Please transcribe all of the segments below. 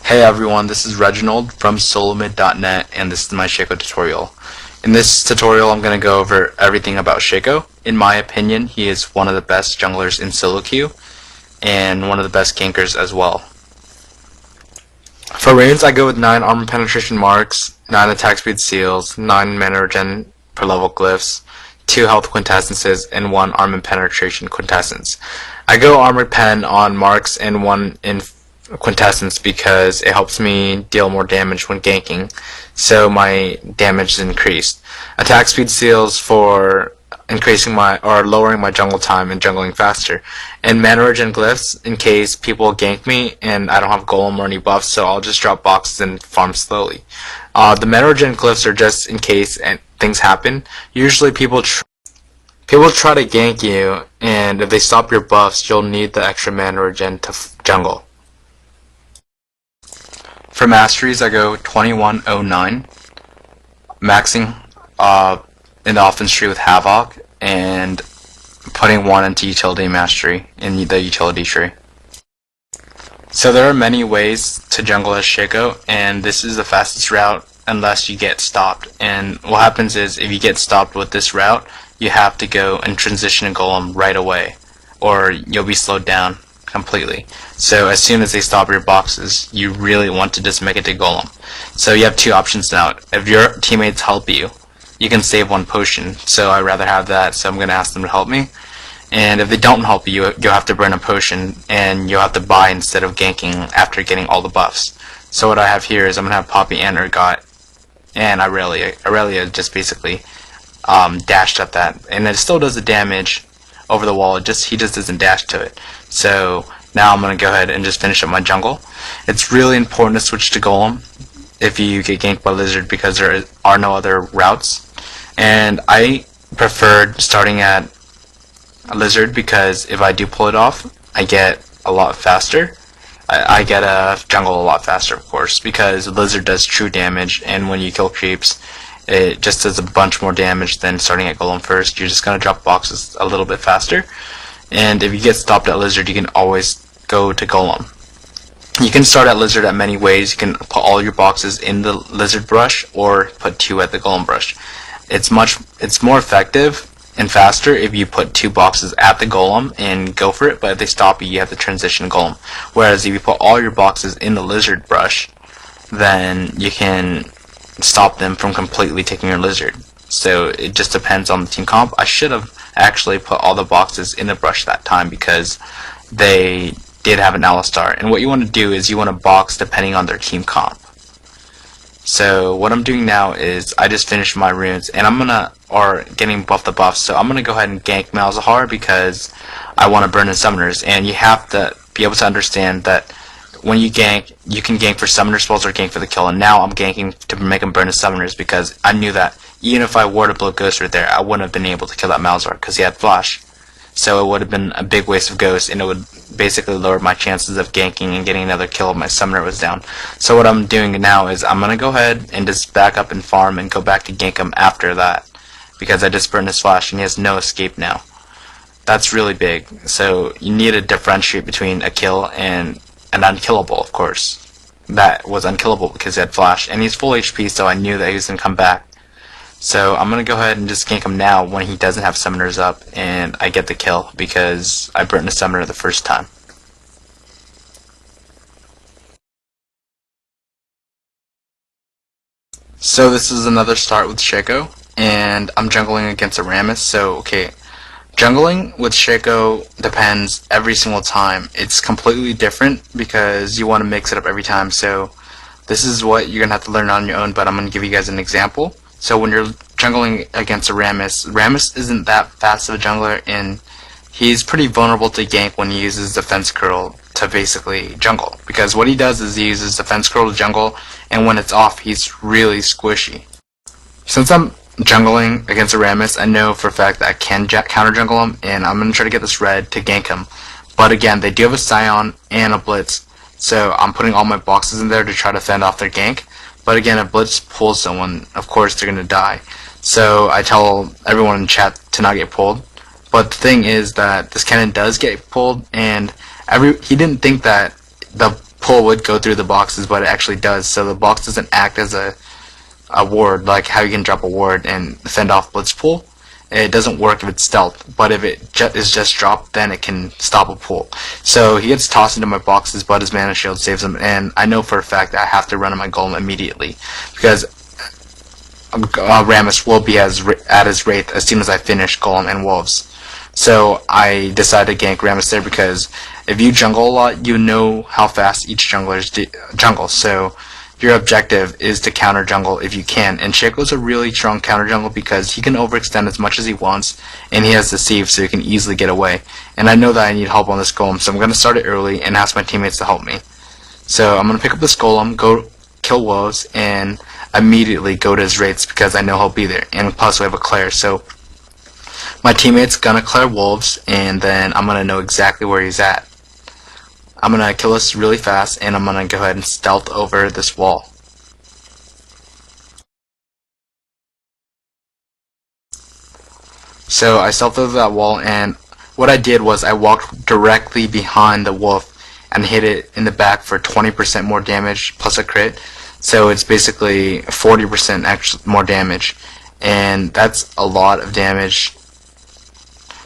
Hey everyone, this is Reginald from solomid.net and this is my Shaco tutorial. In this tutorial I'm going to go over everything about Shaco. In my opinion, he is one of the best junglers in solo queue and one of the best gankers as well. For runes I go with 9 armor penetration marks, 9 attack speed seals, 9 mana regen per level glyphs, 2 health quintessences, and 1 armor penetration quintessence. I go armor pen on marks and 1 in quintessence because it helps me deal more damage when ganking, so my damage is increased. Attack speed seals for increasing my or lowering my jungle time and jungling faster, and mana regen glyphs in case people gank me and I don't have golem or any buffs, so I'll just drop boxes and farm slowly. The mana regen glyphs are just in case things happen. Usually people try to gank you, and if they stop your buffs, you'll need the extra mana regen to jungle. For masteries, I go 2109, maxing in the offense tree with Havoc, and putting 1 into utility mastery in the utility tree. So there are many ways to jungle as Shaco, and this is the fastest route unless you get stopped. And what happens is, if you get stopped with this route, you have to go and transition a golem right away, or you'll be slowed down completely. So as soon as they stop your boxes, you really want to just make it to golem. So you have 2 options now. If your teammates help you, you can save 1 potion, so I'd rather have that, so I'm going to ask them to help me. And if they don't help you, you'll have to burn a potion, and you'll have to buy instead of ganking after getting all the buffs. So what I have here is I'm going to have Poppy and Urgot, and Aurelia just basically dashed at that, and it still does the damage over the wall, he just doesn't dash to it. So now I'm going to go ahead and just finish up my jungle. It's really important to switch to golem if you get ganked by lizard because there are no other routes, and I preferred starting at a lizard because if I do pull it off, I get a lot faster. I get a jungle a lot faster, of course, because lizard does true damage, and when you kill creeps, it just does a bunch more damage than starting at golem first. You're just going to drop boxes a little bit faster, and if you get stopped at lizard, you can always go to golem. You can start at lizard at many ways. You can put all your boxes in the lizard brush or put 2 at the golem brush. It's more effective and faster if you put 2 boxes at the golem and go for it, but if they stop you, you have to transition golem. Whereas if you put all your boxes in the lizard brush, then you can stop them from completely taking your lizard. So it just depends on the team comp. I should have actually put all the boxes in the brush that time because they did have an Alistar, and what you want to do is you want to box depending on their team comp. So what I'm doing now is I just finished my runes, and getting buffed the buffs, so I'm gonna go ahead and gank Malzahar because I want to burn in summoners, and you have to be able to understand that when you gank, you can gank for summoner spells or gank for the kill, and now I'm ganking to make him burn his summoners because I knew that even if I were to blow Ghost right there, I wouldn't have been able to kill that Malzahar because he had Flash. So it would have been a big waste of Ghost, and it would basically lower my chances of ganking and getting another kill if my summoner was down. So what I'm doing now is I'm going to go ahead and just back up and farm and go back to gank him after that because I just burned his Flash and he has no escape now. That's really big. So you need to differentiate between a kill and an unkillable, of course. That was unkillable because he had Flash, and he's full HP, so I knew that he was going to come back. So I'm going to go ahead and just gank him now when he doesn't have summoners up, and I get the kill because I burnt the summoner the first time. So this is another start with Shaco, and I'm jungling against a Rammus, so okay. Jungling with Shaco depends every single time. It's completely different because you want to mix it up every time, so this is what you're going to have to learn on your own, but I'm going to give you guys an example. So when you're jungling against a Rammus isn't that fast of a jungler, and he's pretty vulnerable to gank when he uses defense curl to basically jungle. Because what he does is he uses defense curl to jungle, and when it's off, he's really squishy. Since I'm jungling against a Rammus, I know for a fact that I can counter jungle him, and I'm going to try to get this red to gank him. But again, they do have a Scion and a Blitz, so I'm putting all my boxes in there to try to fend off their gank. But again, if Blitz pulls someone, of course they're going to die. So I tell everyone in chat to not get pulled. But the thing is that this cannon does get pulled, and he didn't think that the pull would go through the boxes, but it actually does. So the box doesn't act as a ward, like how you can drop a ward and fend off blitz pull. It doesn't work if it's stealth, but if it is just dropped, then it can stop a pull. So he gets tossed into my boxes, but his mana shield saves him, and I know for a fact that I have to run on my golem immediately, because Rammus will be at his wraith as soon as I finish golem and wolves. So I decided to gank Rammus there, because if you jungle a lot, you know how fast each jungler jungles. So your objective is to counter jungle if you can, and Shaco's a really strong counter jungle because he can overextend as much as he wants, and he has Deceive, so he can easily get away. And I know that I need help on this golem, so I'm going to start it early and ask my teammates to help me. So I'm going to pick up this golem, go kill wolves, and immediately go to his wraiths because I know he'll be there, and plus we have a Claire. So my teammate's going to clear wolves, and then I'm going to know exactly where he's at. I'm going to kill this really fast, and I'm going to go ahead and stealth over this wall. So I stealthed over that wall, and what I did was I walked directly behind the wolf and hit it in the back for 20% more damage plus a crit. So it's basically 40% actually more damage, and that's a lot of damage.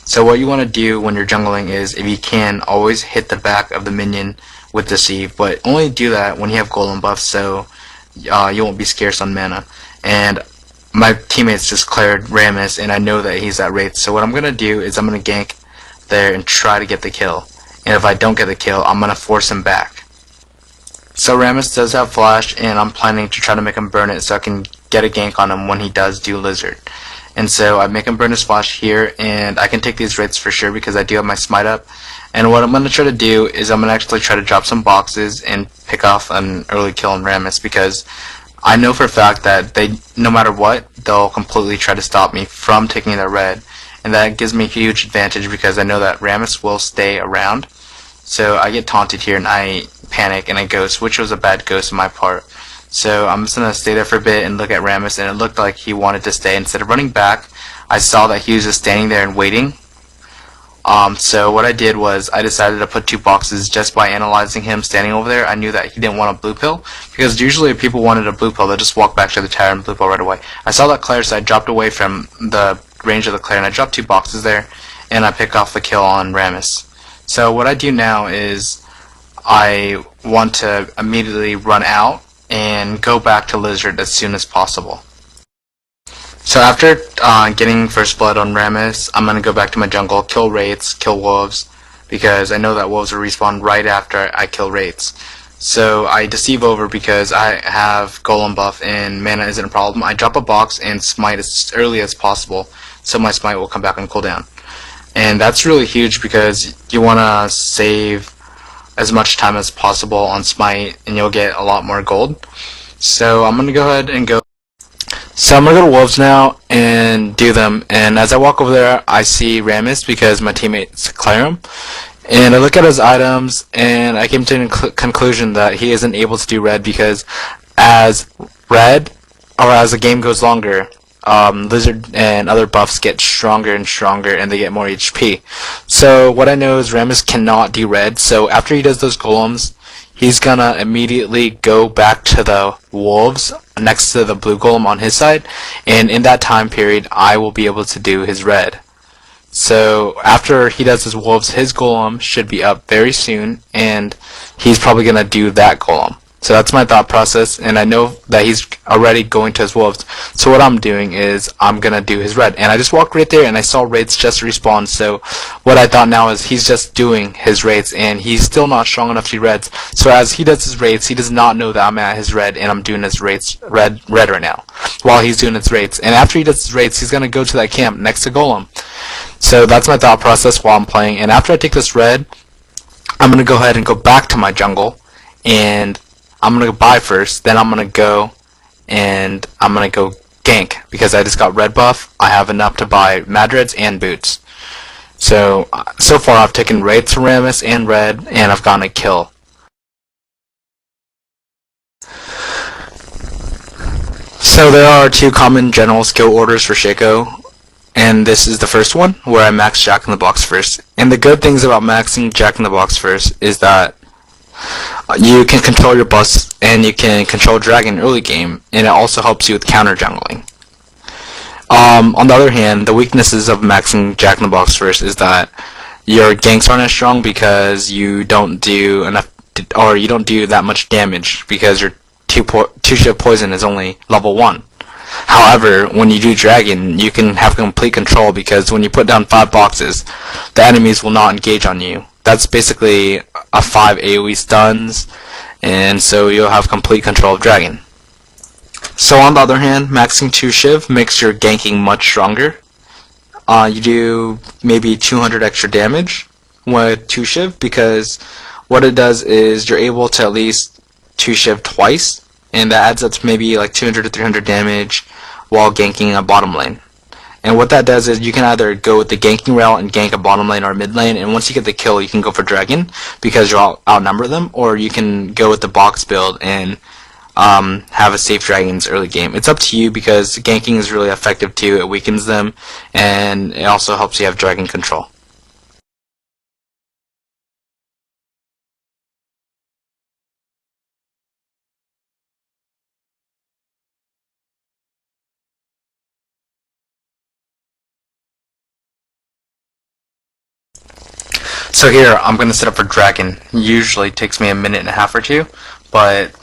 So what you want to do when you're jungling is, if you can, always hit the back of the minion with Deceive, but only do that when you have golem buff, so you won't be scarce on mana. And my teammates just cleared Rammus, and I know that he's at wraith, so what I'm going to do is I'm going to gank there and try to get the kill. And if I don't get the kill, I'm going to force him back. So Rammus does have flash, and I'm planning to try to make him burn it so I can get a gank on him when he does do lizard. And so I make him burn his flash here, and I can take these wraiths for sure because I do have my smite up. And what I'm going to try to do is I'm going to actually try to drop some boxes and pick off an early kill on Rammus, because I know for a fact that no matter what, they'll completely try to stop me from taking their red. And that gives me a huge advantage because I know that Rammus will stay around. So I get taunted here and I panic and I ghost, which was a bad ghost on my part. So I'm just going to stay there for a bit and look at Rammus, and it looked like he wanted to stay. Instead of running back, I saw that he was just standing there and waiting. So what I did was I decided to put 2 boxes just by analyzing him standing over there. I knew that he didn't want a blue pill, because usually if people wanted a blue pill, they'll just walk back to the tower and blue pill right away. I saw that Claire, so I dropped away from the range of the Claire, and I dropped 2 boxes there, and I pick off the kill on Rammus. So what I do now is I want to immediately run out and go back to Lizard as soon as possible. So after getting first blood on Rammus, I'm going to go back to my jungle, kill wraiths, kill wolves, because I know that wolves will respawn right after I kill wraiths. So I deceive over because I have golem buff and mana isn't a problem. I drop a box and smite as early as possible, so my smite will come back on cooldown. And that's really huge because you want to save as much time as possible on smite, and you'll get a lot more gold. So I'm going to go ahead and go. So I'm going to go to wolves now and do them, and as I walk over there I see Rammus because my teammates clear him, and I look at his items and I came to the conclusion that he isn't able to do red because as the game goes longer, Lizard and other buffs get stronger and stronger and they get more HP. So what I know is Rammus cannot do red, so after he does those golems, he's gonna immediately go back to the wolves next to the blue golem on his side, and in that time period I will be able to do his red. So after he does his wolves, his golem should be up very soon, and he's probably gonna do that golem. So that's my thought process, and I know that he's already going to his wolves. So what I'm doing is I'm going to do his red. And I just walked right there and I saw wraiths just respawn. So what I thought now is he's just doing his wraiths and he's still not strong enough to do reds. So as he does his wraiths, he does not know that I'm at his red and I'm doing his wraiths red right now while he's doing his wraiths. And after he does his wraiths, he's going to go to that camp next to golem. So that's my thought process while I'm playing. And after I take this red, I'm going to go ahead and go back to my jungle, and I'm going to buy first, then I'm going to go and I'm going to go gank because I just got red buff. I have enough to buy Madreds and boots. So far I've taken wraiths from Rammus and red, and I've gotten a kill. So there are 2 common general skill orders for Shaco, and this is the first one where I max Jack in the Box first. And the good things about maxing Jack in the Box first is that You can control your buffs, and you can control dragon early game, and it also helps you with counter jungling. On the other hand, the weaknesses of maxing Jack in the Box first is that your ganks aren't as strong because you don't do enough, or you don't do that much damage because your two shift poison is only level 1. However, when you do dragon, you can have complete control because when you put down 5 boxes, the enemies will not engage on you. That's basically a 5 AoE stuns, and so you'll have complete control of dragon. So on the other hand, maxing 2 Shiv makes your ganking much stronger. You do maybe 200 extra damage with 2 Shiv because what it does is you're able to at least 2 Shiv twice, and that adds up to maybe like 200 to 300 damage while ganking a bottom lane. And what that does is you can either go with the ganking route and gank a bottom lane or a mid lane, and once you get the kill you can go for dragon because you'll outnumber them, or you can go with the box build and have a safe dragons early game. It's up to you because ganking is really effective too. It weakens them, and it also helps you have dragon control. So here, I'm going to set up for dragon. Usually takes me a minute and a half or two, but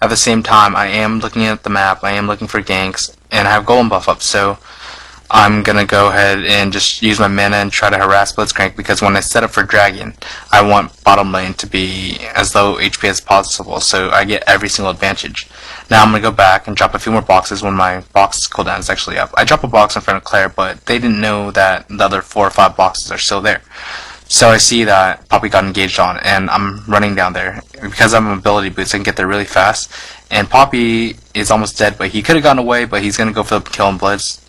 at the same time, I am looking at the map, I am looking for ganks, and I have golem buff up, so I'm going to go ahead and just use my mana and try to harass Blitzcrank, because when I set up for dragon, I want bottom lane to be as low HP as possible, so I get every single advantage. Now I'm going to go back and drop a few more boxes when my box cooldown is actually up. I drop a box in front of Claire, but they didn't know that the other 4 or 5 boxes are still there. So I see that Poppy got engaged on, and I'm running down there. Because I'm ability boots, I can get there really fast. And Poppy is almost dead, but he could have gotten away, but he's going to go for the kill and blitz.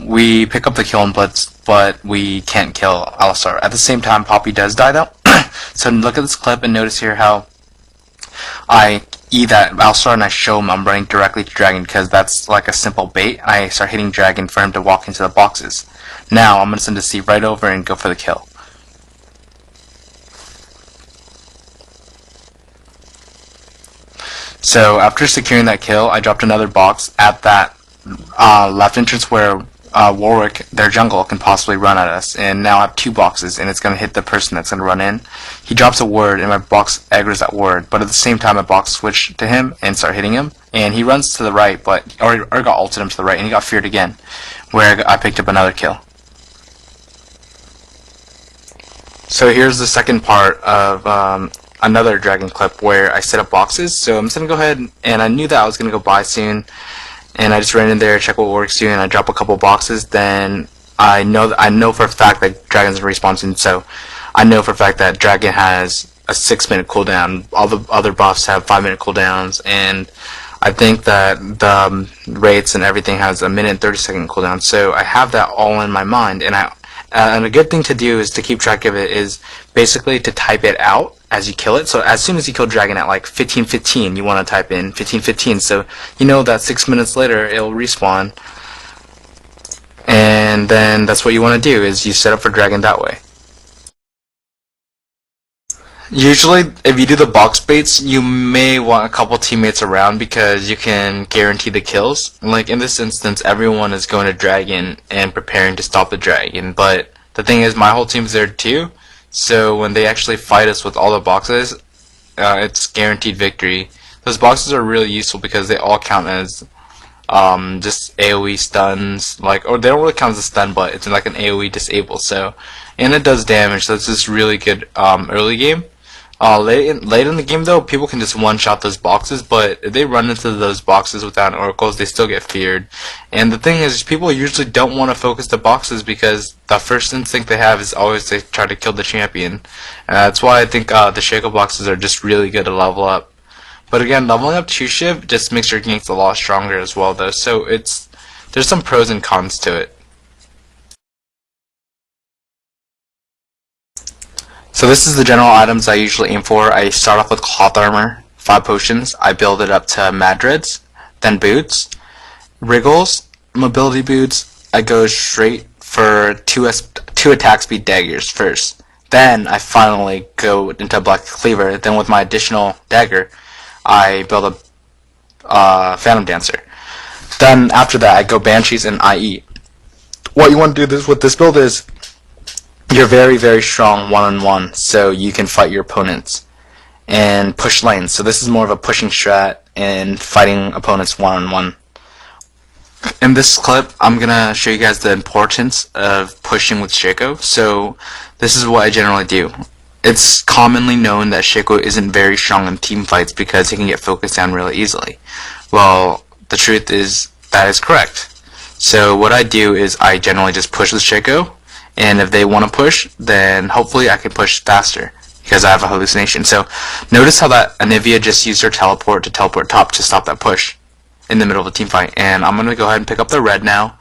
We pick up the kill and blitz, but we can't kill Alistar. At the same time, Poppy does die though. So look at this clip and notice here how I E that Alistar and I show him I'm running directly to dragon because that's like a simple bait. I start hitting dragon for him to walk into the boxes. Now I'm going to send a C right over and go for the kill. So after securing that kill, I dropped another box at that left entrance where Warwick, their jungle, can possibly run at us. And now I have 2 boxes, and it's going to hit the person that's going to run in. He drops a ward, and my box aggroes that ward. But at the same time, my box switched to him and start hitting him. And he runs to the right, or got ulted him to the right, and he got feared again, where I picked up another kill. So here's the second part of another dragon clip where I set up boxes. So I'm just going to go ahead, and I knew that I was going to go buy soon, and I just ran in there, check what works doing, and I drop a couple boxes. Then I know for a fact that dragon's respawn soon, so I know for a fact that dragon has a 6-minute cooldown. All the other buffs have 5-minute cooldowns, and I think that the rates and everything has a minute and 30-second cooldown. So I have that all in my mind, and and a good thing to do is to keep track of it is basically to type it out as you kill it. So as soon as you kill dragon at like 15:15, you want to type in 15:15, so you know that 6 minutes later it'll respawn. And then that's what you want to do, is you set up for dragon that way. Usually, if you do the box baits, you may want a couple teammates around because you can guarantee the kills. Like in this instance, everyone is going to dragon and preparing to stop the dragon, but the thing is my whole team's there too, so when they actually fight us with all the boxes, it's guaranteed victory. Those boxes are really useful because they all count as just AoE stuns, or they don't really count as a stun, but it's like an AoE disable, so, and it does damage, so it's just really good early game. Late in the game though, people can just one-shot those boxes, but if they run into those boxes without oracles, they still get feared. And the thing is, people usually don't want to focus the boxes because the first instinct they have is always to try to kill the champion. And that's why I think the Shaco boxes are just really good to level up. But again, leveling up 2 Shiv just makes your ganks a lot stronger as well though, so there's some pros and cons to it. So this is the general items I usually aim for. I start off with cloth armor, 5 potions. I build it up to Madrids, then boots, wriggles, mobility boots. I go straight for 2 attack speed daggers first. Then I finally go into Black Cleaver. Then with my additional dagger, I build a Phantom Dancer. Then after that, I go Banshees and IE. What you want to do with this build is you're very, very strong one-on-one, so you can fight your opponents and push lanes. So this is more of a pushing strat and fighting opponents one-on-one. In this clip, I'm going to show you guys the importance of pushing with Shaco. So this is what I generally do. It's commonly known that Shaco isn't very strong in team fights because he can get focused down really easily. Well, the truth is that is correct. So what I do is I generally just push with Shaco, and if they want to push, then hopefully I can push faster because I have a hallucination. So notice how that Anivia just used her teleport to teleport top to stop that push in the middle of a team fight. And I'm going to go ahead and pick up the red now.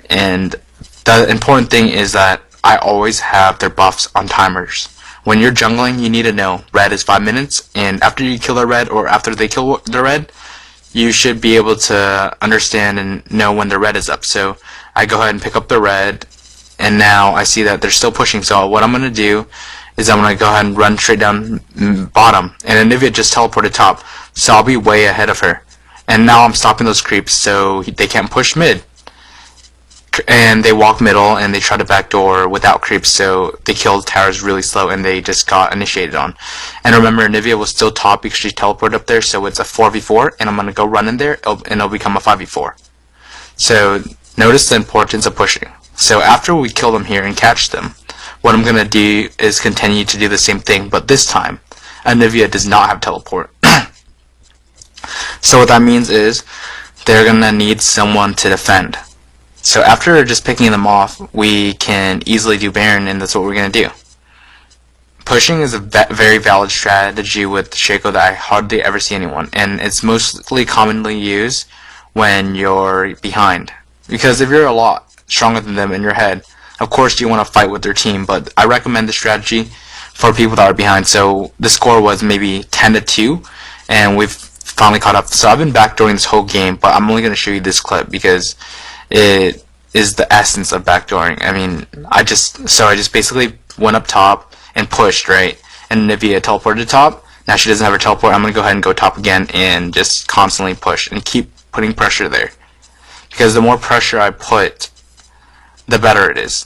And the important thing is that I always have their buffs on timers. When you're jungling, you need to know red is 5 minutes, and after you kill the red or after they kill the red, you should be able to understand and know when the red is up. So I go ahead and pick up the red, and now I see that they're still pushing. So what I'm going to do is I'm going to go ahead and run straight down bottom, and Anivia just teleported top, so I'll be way ahead of her. And now I'm stopping those creeps so they can't push mid. And they walk middle and they try to backdoor without creeps, so they kill the towers really slow and they just got initiated on. And remember, Anivia was still top because she teleported up there, so it's a 4v4, and I'm going to go run in there and it'll become a 5v4. So notice the importance of pushing. So after we kill them here and catch them, what I'm going to do is continue to do the same thing, but this time Anivia does not have teleport. So what that means is they're going to need someone to defend. So after just picking them off, we can easily do Baron, and that's what we're going to do. Pushing is a very valid strategy with Shaco that I hardly ever see anyone, and it's mostly commonly used when you're behind. Because if you're a lot stronger than them in your head, of course you want to fight with their team, but I recommend the strategy for people that are behind. So the score was maybe 10-2, and we've finally caught up. So I've been backdooring this whole game, but I'm only going to show you this clip because it is the essence of backdooring. I mean, I just basically went up top and pushed, right? And Anivia teleported top. Now she doesn't have her teleport. I'm going to go ahead and go top again and just constantly push and keep putting pressure there. Because the more pressure I put, the better it is.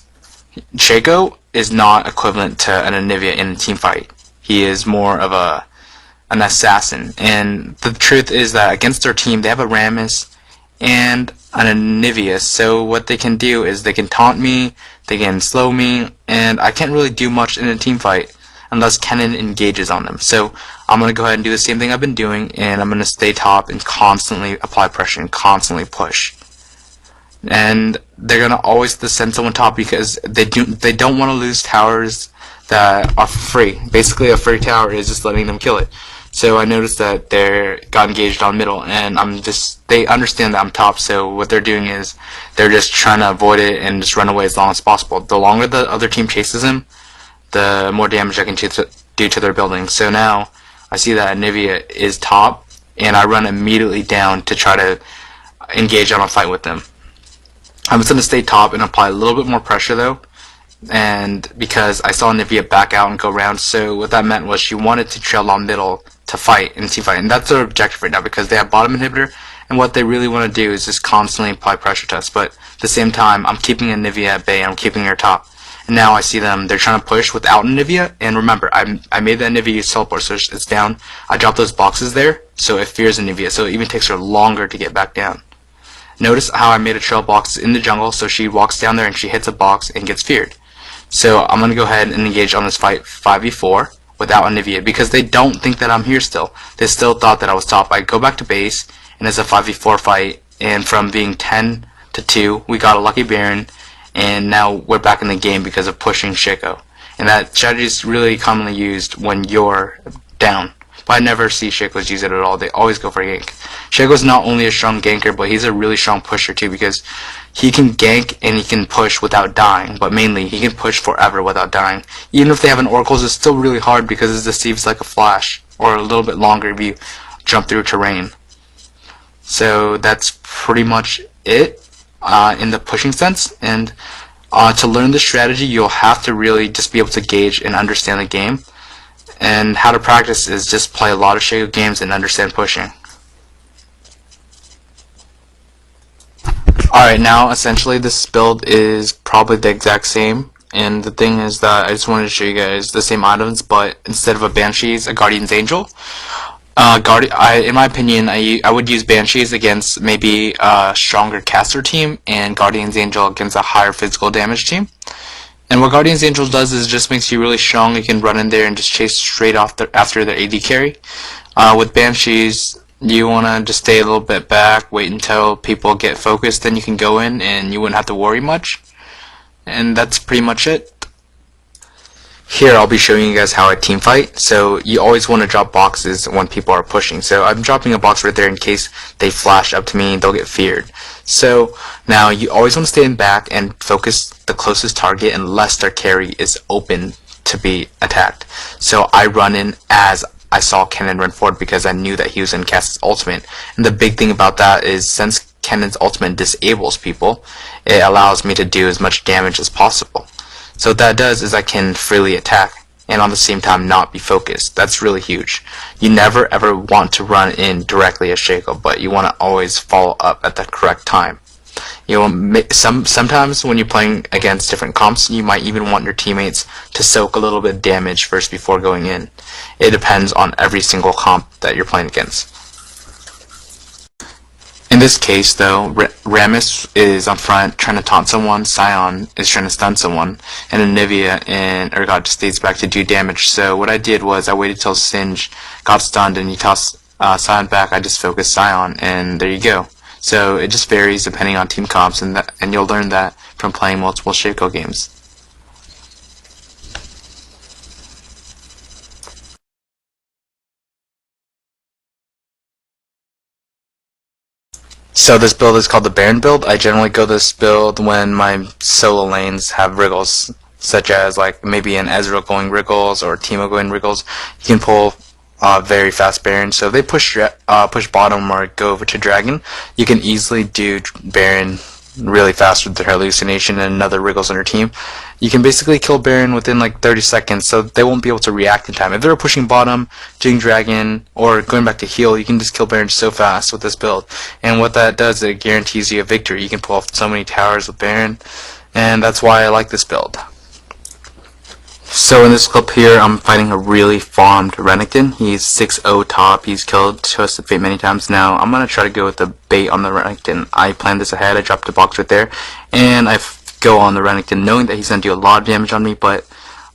Shaco is not equivalent to an Anivia in a team fight. He is more of an assassin. And the truth is that against their team, they have a Rammus and an Anivia. So what they can do is they can taunt me, they can slow me, and I can't really do much in a team fight unless Kennen engages on them. So I'm going to go ahead and do the same thing I've been doing, and I'm going to stay top and constantly apply pressure and constantly push. And they're going to always send someone top because they don't want to lose towers that are free. Basically, a free tower is just letting them kill it. So I noticed that they got engaged on middle, and they understand that I'm top, so what they're doing is they're just trying to avoid it and just run away as long as possible. The longer the other team chases him, the more damage I can do to their building. So now I see that Anivia is top, and I run immediately down to try to engage on a fight with them. I'm just going to stay top and apply a little bit more pressure though, and because I saw Anivia back out and go around, so what that meant was she wanted to trail on middle to fight and team fight, and that's their objective right now because they have bottom inhibitor, and what they really want to do is just constantly apply pressure to us. But at the same time, I'm keeping Anivia at bay and I'm keeping her top. And now I see them, they're trying to push without Anivia, and remember, I made the Anivia use teleport, so it's down. I dropped those boxes there, so it fears Anivia, so it even takes her longer to get back down. Notice how I made a trail box in the jungle, so she walks down there and she hits a box and gets feared. So I'm going to go ahead and engage on this fight 5v4 without Anivia because they don't think that I'm here still. They still thought that I was top. I go back to base, and it's a 5v4 fight, and from being 10-2, we got a lucky Baron, and now we're back in the game because of pushing Shaco. And that strategy is really commonly used when you're down. But I never see Shaco's use it at all. They always go for a gank. Shaco's not only a strong ganker, but he's a really strong pusher too because he can gank and he can push without dying, but mainly he can push forever without dying. Even if they have an Oracles, it's still really hard because it deceives like a flash, or a little bit longer if you jump through terrain. So that's pretty much it in the pushing sense, and To learn this strategy, you'll have to really just be able to gauge and understand the game. And how to practice is just play a lot of Shaco games and understand pushing. Alright, now essentially this build is probably the exact same, and the thing is that I just wanted to show you guys the same items, but instead of a Banshees, a Guardian's Angel. In my opinion, I would use Banshees against maybe a stronger caster team, and Guardian's Angel against a higher physical damage team. And what Guardian's Angel does is just makes you really strong. You can run in there and just chase straight off after their AD carry. With Banshees, you want to just stay a little bit back, wait until people get focused, then you can go in and you wouldn't have to worry much. And that's pretty much it. Here I'll be showing you guys how I team fight. So you always want to drop boxes when people are pushing. So I'm dropping a box right there in case they flash up to me and they'll get feared. So now you always want to stay in back and focus the closest target unless their carry is open to be attacked. So I run in as I saw Kennen run forward because I knew that he was going to cast his ultimate. And the big thing about that is since Kennen's ultimate disables people, it allows me to do as much damage as possible. So what that does is I can freely attack and on the same time not be focused. That's really huge. You never ever want to run in directly as Shaco, but you want to always follow up at the correct time. You know, sometimes when you're playing against different comps, you might even want your teammates to soak a little bit of damage first before going in. It depends on every single comp that you're playing against. In this case, though, Rammus is on front trying to taunt someone, Sion is trying to stun someone, and Anivia and Urgot just stays back to do damage. So what I did was I waited till Singe got stunned and he tossed Sion back. I just focused Sion, and there you go. So it just varies depending on team comps, and you'll learn that from playing multiple Shaco games. So this build is called the Baron build. I generally go this build when my solo lanes have wriggles, such as like maybe an Ezreal going wriggles or Teemo going wriggles. You can pull very fast Baron. So if they push bottom or go over to Dragon, you can easily do Baron really fast with their hallucination and another wriggles on your team. You can basically kill Baron within like 30 seconds, so they won't be able to react in time. If they're pushing bottom, doing Dragon, or going back to heal, you can just kill Baron so fast with this build. And what that does, it guarantees you a victory. You can pull off so many towers with Baron, and that's why I like this build. So in this clip here, I'm fighting a really farmed Renekton. He's 6-0 top. He's killed Twisted Fate many times now. I'm going to try to go with the bait on the Renekton. I planned this ahead. I dropped a box right there, and I go on the Renekton knowing that he's going to do a lot of damage on me, but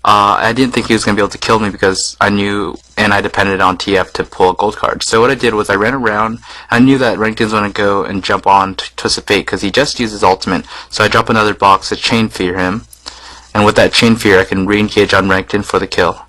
I didn't think he was going to be able to kill me because I knew and I depended on TF to pull a gold card. So what I did was I ran around. I knew that Renekton's going to go and jump on Twisted Fate because he just used his ultimate. So I drop another box to chain fear him. And with that chain fear, I can re-engage on Renekton for the kill.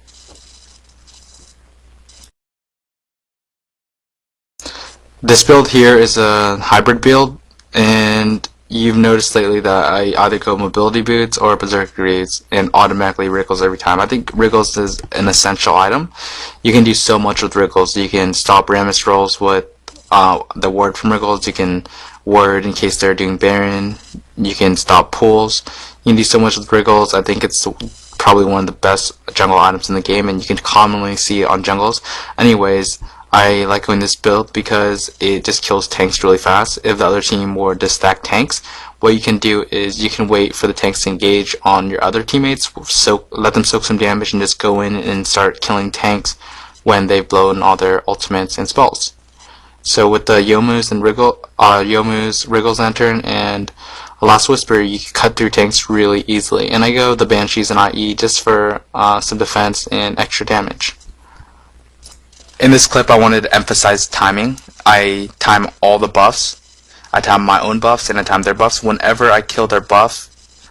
This build here is a hybrid build, and you've noticed lately that I either go mobility boots or berserker greaves and automatically wriggles every time. I think wriggles is an essential item. You can do so much with wriggles. You can stop Rammus rolls with the ward from wriggles. You can ward in case they're doing Baron. You can stop pulls. You can do so much with wriggles. I think it's probably one of the best jungle items in the game, and you can commonly see it on jungles. Anyways, I like going this build because it just kills tanks really fast. If the other team were to stack tanks, what you can do is you can wait for the tanks to engage on your other teammates, let them soak some damage, and just go in and start killing tanks when they've blown all their ultimates and spells. So with the Youmuu's and Youmuu's Wriggles Lantern and Last Whisper, you can cut through tanks really easily. And I go the Banshees and IE just for some defense and extra damage. In this clip, I wanted to emphasize timing. I time all the buffs. I time my own buffs and I time their buffs. Whenever I kill their buff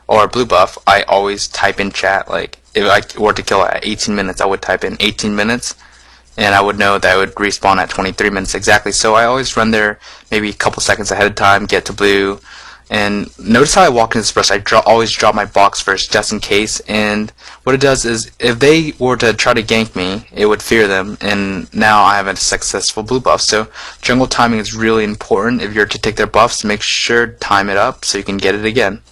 or blue buff, I always type in chat. Like if I were to kill at 18 minutes, I would type in 18 minutes. And I would know that I would respawn at 23 minutes exactly. So I always run there maybe a couple seconds ahead of time, get to blue. And notice how I walk into this brush. I always drop my box first just in case. And what it does is if they were to try to gank me, it would fear them. And now I have a successful blue buff. So jungle timing is really important. If you're to take their buffs, make sure to time it up so you can get it again.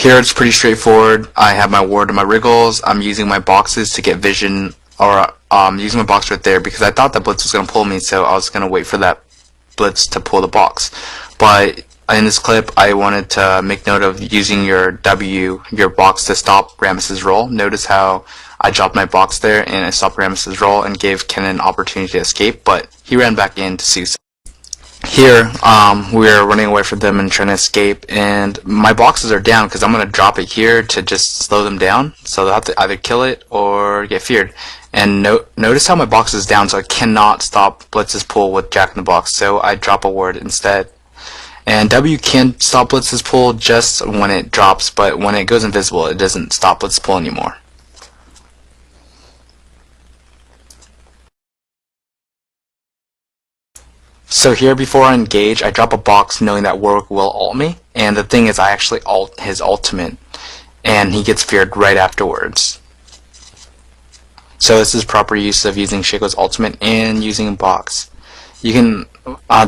Here it's pretty straightforward. I have my ward and my wriggles. I'm using my boxes to get vision, or using my box right there because I thought that blitz was going to pull me, so I was going to wait for that blitz to pull the box. But in this clip, I wanted to make note of using your box to stop Rammus's roll. Notice how I dropped my box there and I stopped Rammus's roll and gave Ken an opportunity to escape, but he ran back in to see. Here, we're running away from them and trying to escape, and my boxes are down because I'm going to drop it here to just slow them down, so they'll have to either kill it or get feared. And notice how my box is down, so I cannot stop Blitz's pull with Jack in the Box, so I drop a ward instead. And W can stop Blitz's pull just when it drops, but when it goes invisible, it doesn't stop Blitz's pull anymore. So here, before I engage, I drop a box knowing that Warwick will ult me, and the thing is I actually ult his ultimate, and he gets feared right afterwards. So this is proper use of using Shaco's ultimate and using a box. You can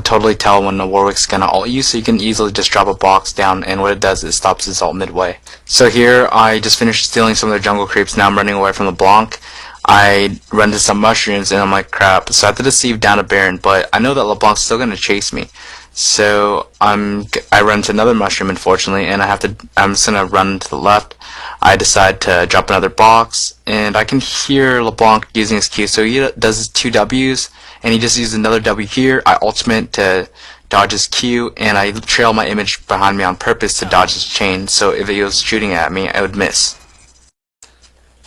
totally tell when the Warwick's gonna ult you, so you can easily just drop a box down, and what it does is it stops his ult midway. So here, I just finished stealing some of their jungle creeps, now I'm running away from the Blanc. I run to some mushrooms and I'm like, crap, so I have to deceive down a Baron, but I know that LeBlanc's still going to chase me. So I run to another mushroom, unfortunately, and I'm just going to run to the left. I decide to drop another box, and I can hear LeBlanc using his Q, so he does his 2 W's, and he just uses another W here. I ultimate to dodge his Q, and I trail my image behind me on purpose to dodge his chain, so if he was shooting at me, I would miss.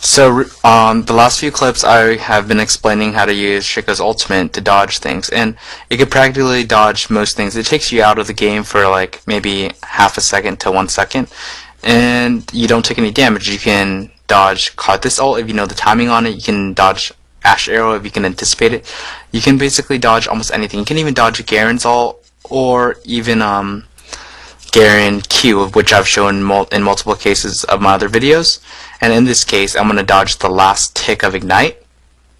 So the last few clips I have been explaining how to use Shaco's ultimate to dodge things, and it can practically dodge most things. It takes you out of the game for like maybe half a second to 1 second, and you don't take any damage. You can dodge this ult if you know the timing on it. You can dodge Ash Arrow if you can anticipate it. You can basically dodge almost anything. You can even dodge Garen's ult, or even Garen Q, which I've shown in multiple cases of my other videos. And in this case, I'm going to dodge the last tick of Ignite.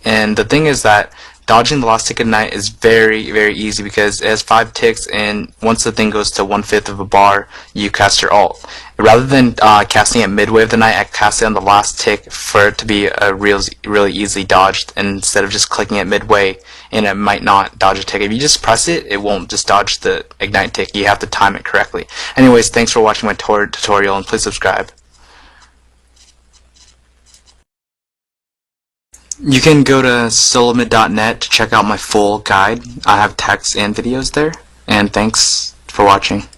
And the thing is that dodging the last tick of Ignite is very, very easy because it has 5 ticks, and once the thing goes to 1/5 of a bar, you cast your ult. Rather than casting it midway of the night, I cast it on the last tick for it to be a really easily dodged, instead of just clicking it midway and it might not dodge a tick. If you just press it, it won't just dodge the Ignite tick. You have to time it correctly. Anyways, thanks for watching my tutorial, and please subscribe. You can go to solimit.net to check out my full guide. I have text and videos there, and thanks for watching.